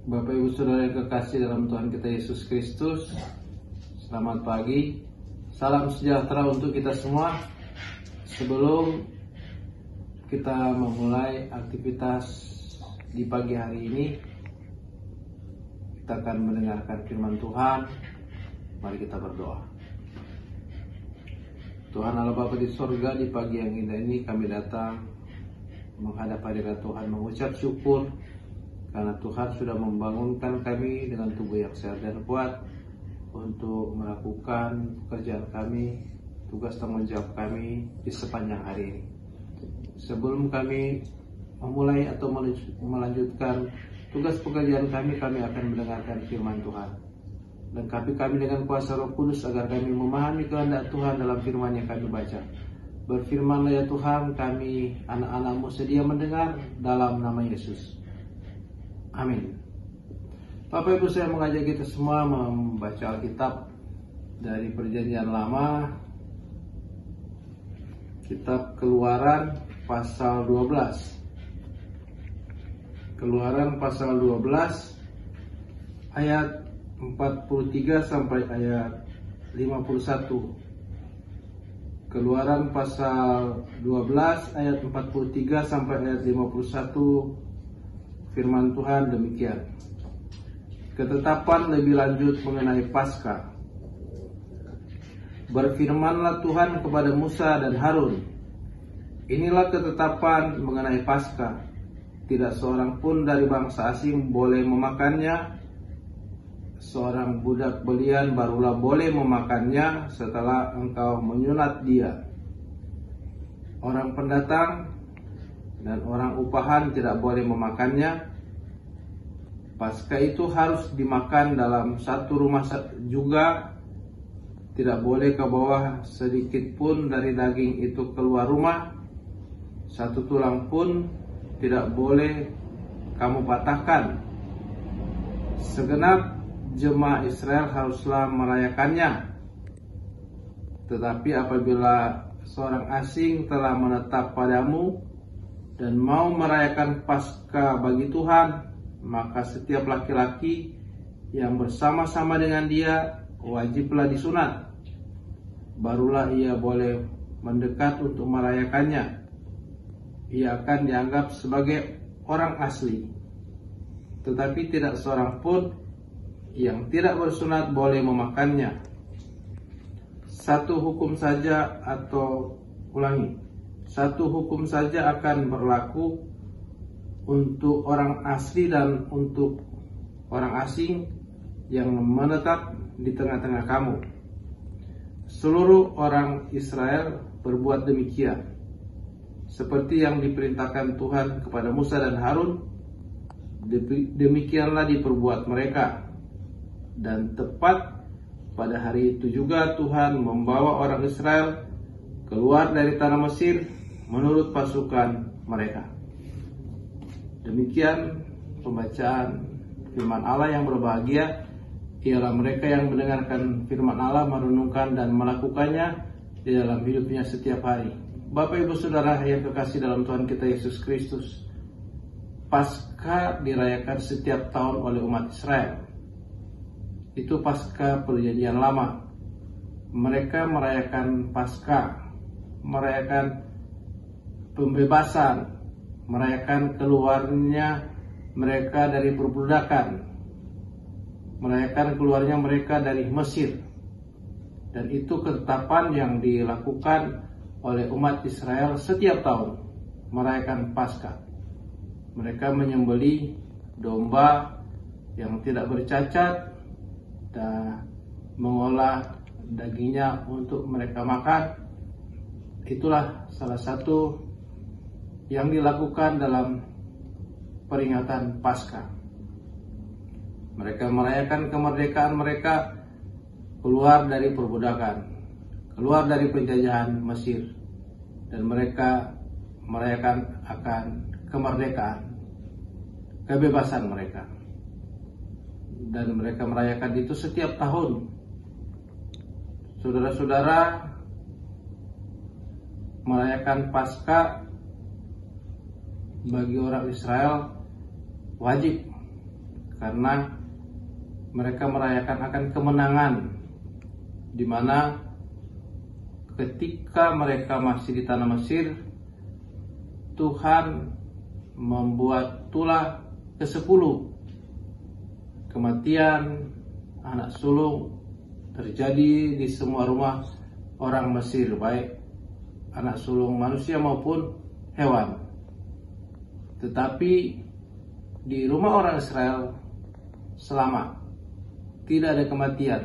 Bapak Ibu Saudara yang kekasih dalam Tuhan kita Yesus Kristus, selamat pagi. Salam sejahtera untuk kita semua. Sebelum kita memulai aktivitas di pagi hari ini, kita akan mendengarkan firman Tuhan. Mari kita berdoa. Tuhan Allah Bapa di sorga, di pagi yang indah ini kami datang menghadap hadirat Tuhan, mengucap syukur karena Tuhan sudah membangunkan kami dengan tubuh yang sehat dan kuat untuk melakukan pekerjaan kami, tugas tanggung jawab kami di sepanjang hari ini. Sebelum kami memulai atau melanjutkan tugas pekerjaan kami akan mendengarkan firman Tuhan. Lengkapi kami dengan kuasa Roh Kudus agar kami memahami kehendak Tuhan dalam firman yang kami baca. Berfirmanlah ya Tuhan, kami anak-anak-Mu sedia mendengar dalam nama Yesus. Amin. Bapak Ibu, saya mengajak kita semua membaca Alkitab dari Perjanjian Lama, kitab Keluaran pasal 12. Keluaran pasal 12 ayat 43 sampai ayat 51. Keluaran pasal 12 ayat 43 sampai ayat 51. Firman Tuhan demikian. Ketetapan lebih lanjut mengenai Paskah. Berfirmanlah Tuhan kepada Musa dan Harun, inilah ketetapan mengenai Paskah. Tidak seorang pun dari bangsa asing boleh memakannya. Seorang budak belian barulah boleh memakannya setelah engkau menyunat dia. Orang pendatang dan orang upahan tidak boleh memakannya. Paskah itu harus dimakan dalam satu rumah juga. Tidak boleh ke bawah sedikit pun dari daging itu keluar rumah. Satu tulang pun tidak boleh kamu patahkan. Segenap jemaah Israel haruslah merayakannya. Tetapi apabila seorang asing telah menetap padamu dan mau merayakan Paskah bagi Tuhan, maka setiap laki-laki yang bersama-sama dengan dia wajiblah disunat. Barulah ia boleh mendekat untuk merayakannya. Ia akan dianggap sebagai orang asli. Tetapi tidak seorang pun yang tidak bersunat boleh memakannya. Satu hukum saja Satu hukum saja akan berlaku untuk orang asli dan untuk orang asing yang menetap di tengah-tengah kamu. Seluruh orang Israel berbuat demikian, seperti yang diperintahkan Tuhan kepada Musa dan Harun. Demikianlah diperbuat mereka. Dan tepat pada hari itu juga Tuhan membawa orang Israel keluar dari tanah Mesir menurut pasukan mereka. Demikian pembacaan firman Allah. Yang berbahagia ialah mereka yang mendengarkan firman Allah, merenungkan dan melakukannya di dalam hidupnya setiap hari. Bapak Ibu Saudara yang kekasih dalam Tuhan kita Yesus Kristus, Paskah dirayakan setiap tahun oleh umat Israel. Itu Paskah Perjanjian Lama. Mereka merayakan Paskah, merayakan pembebasan, merayakan keluarnya mereka dari perbudakan, merayakan keluarnya mereka dari Mesir. Dan itu ketetapan yang dilakukan oleh umat Israel setiap tahun, merayakan Paskah. Mereka menyembelih domba yang tidak bercacat dan mengolah dagingnya untuk mereka makan. Itulah salah satu yang dilakukan dalam peringatan Paskah. Mereka merayakan kemerdekaan mereka, keluar dari perbudakan, keluar dari penjajahan Mesir, dan mereka merayakan akan kemerdekaan, kebebasan mereka. Dan mereka merayakan itu setiap tahun. Saudara-saudara, merayakan Paskah bagi orang Israel wajib, karena mereka merayakan akan kemenangan, di mana ketika mereka masih di tanah Mesir, Tuhan membuat tulah ke-10 kematian anak sulung terjadi di semua rumah orang Mesir, baik anak sulung manusia maupun hewan. Tetapi di rumah orang Israel selamat, tidak ada kematian.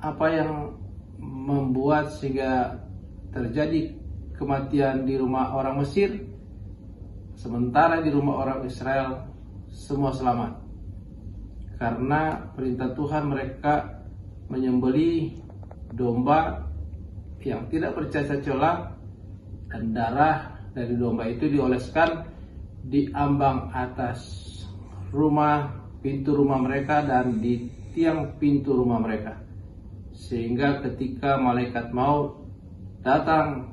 Apa yang membuat sehingga terjadi kematian di rumah orang Mesir, sementara di rumah orang Israel semua selamat? Karena perintah Tuhan mereka menyembelih domba yang tidak bercacat celah, dan darah dari domba itu dioleskan di ambang atas rumah, pintu rumah mereka, dan di tiang pintu rumah mereka, sehingga ketika malaikat maut datang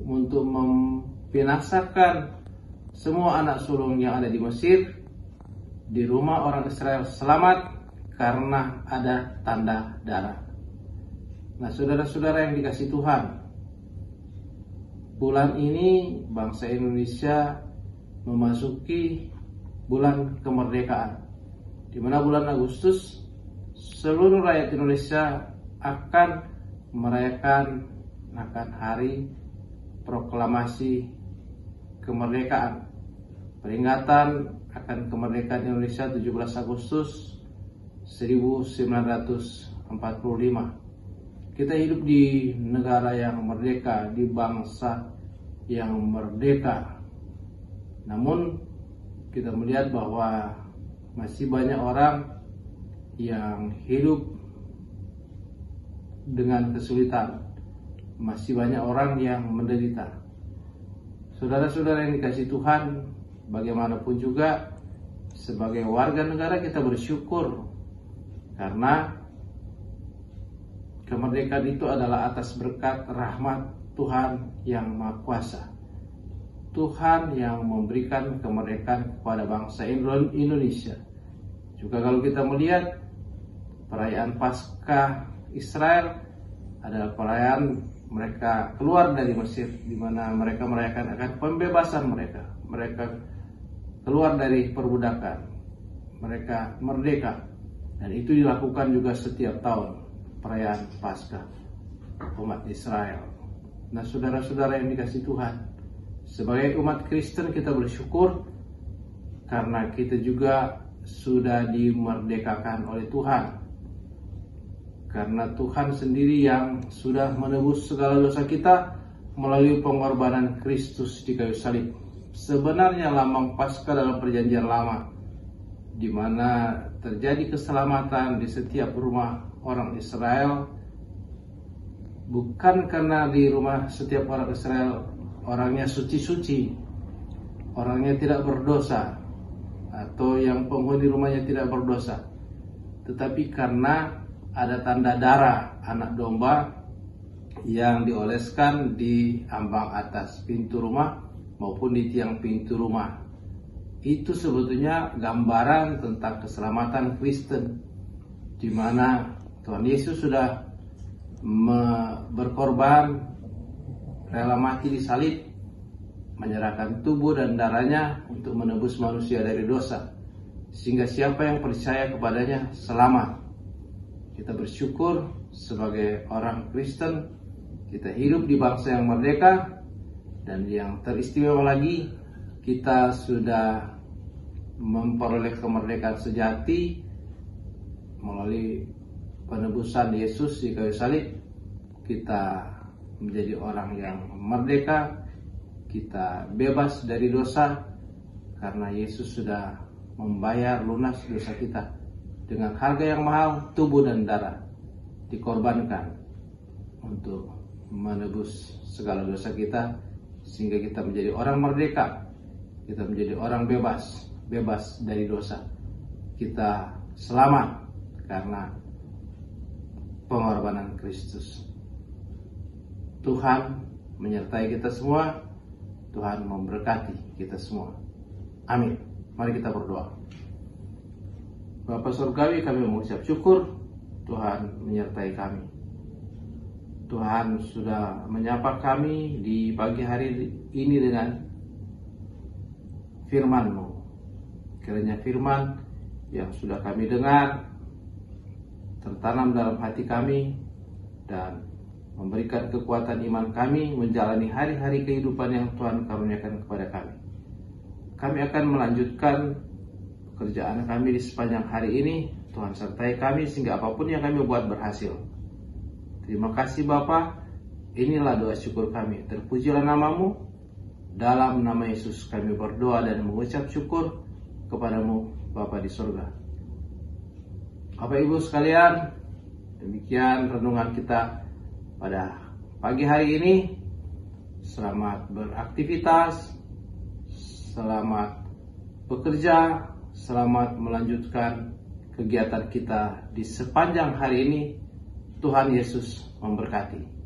untuk membinasakan semua anak sulung yang ada di Mesir, di rumah orang Israel selamat karena ada tanda darah. Nah, saudara-saudara yang dikasihi Tuhan, bulan ini bangsa Indonesia memasuki bulan kemerdekaan, di mana bulan Agustus seluruh rakyat Indonesia akan merayakan akan hari proklamasi kemerdekaan, peringatan akan kemerdekaan Indonesia 17 Agustus 1945. Kita hidup di negara yang merdeka, di bangsa yang merdeka. Namun kita melihat bahwa masih banyak orang yang hidup dengan kesulitan, masih banyak orang yang menderita. Saudara-saudara yang dikasihi Tuhan, bagaimanapun juga sebagai warga negara kita bersyukur karena kemerdekaan itu adalah atas berkat rahmat Tuhan yang Maha Kuasa. Tuhan yang memberikan kemerdekaan kepada bangsa Indonesia. Juga kalau kita melihat perayaan Paskah Israel adalah perayaan mereka keluar dari Mesir, di mana mereka merayakan akan pembebasan mereka. Mereka keluar dari perbudakan, mereka merdeka, dan itu dilakukan juga setiap tahun perayaan Paskah umat Israel. Nah, saudara-saudara yang dikasihi Tuhan, sebagai umat Kristen kita bersyukur karena kita juga sudah dimerdekakan oleh Tuhan. Karena Tuhan sendiri yang sudah menebus segala dosa kita melalui pengorbanan Kristus di kayu salib. Sebenarnya lambang Paskah dalam perjanjian lama, di mana terjadi keselamatan di setiap rumah orang Israel, bukan karena di rumah setiap orang Israel orangnya suci-suci, orangnya tidak berdosa, atau yang penghuni rumahnya tidak berdosa, tetapi karena ada tanda darah anak domba yang dioleskan di ambang atas pintu rumah maupun di tiang pintu rumah. Itu sebetulnya gambaran tentang keselamatan Kristen, di mana Tuhan Yesus sudah berkorban, rela mati di salib, menyerahkan tubuh dan darahnya untuk menebus manusia dari dosa, sehingga siapa yang percaya kepadanya selamat. Kita bersyukur sebagai orang Kristen, kita hidup di bangsa yang merdeka, dan yang teristimewa lagi, kita sudah memperoleh kemerdekaan sejati melalui penebusan Yesus di kayu salib. Kita menjadi orang yang merdeka, kita bebas dari dosa karena Yesus sudah membayar lunas dosa kita. Dengan harga yang mahal, tubuh dan darah dikorbankan untuk menebus segala dosa kita, sehingga kita menjadi orang merdeka, kita menjadi orang bebas dari dosa. Kita selamat karena pengorbanan Kristus. Tuhan menyertai kita semua, Tuhan memberkati kita semua. Amin. Mari kita berdoa. Bapa Surgawi, kami mengucap syukur Tuhan menyertai kami. Tuhan sudah menyapa kami di pagi hari ini dengan firman-Mu. Kiranya firman yang sudah kami dengar tertanam dalam hati kami dan memberikan kekuatan iman kami menjalani hari-hari kehidupan yang Tuhan karuniakan kepada kami. Kami akan melanjutkan pekerjaan kami di sepanjang hari ini. Tuhan sertai kami sehingga apapun yang kami buat berhasil. Terima kasih Bapa. Inilah doa syukur kami. Terpujilah nama-Mu. Dalam nama Yesus kami berdoa dan mengucap syukur kepadamu Bapa di surga. Bapak Ibu sekalian, demikian renungan kita pada pagi hari ini. Selamat beraktivitas, selamat bekerja, selamat melanjutkan kegiatan kita di sepanjang hari ini. Tuhan Yesus memberkati.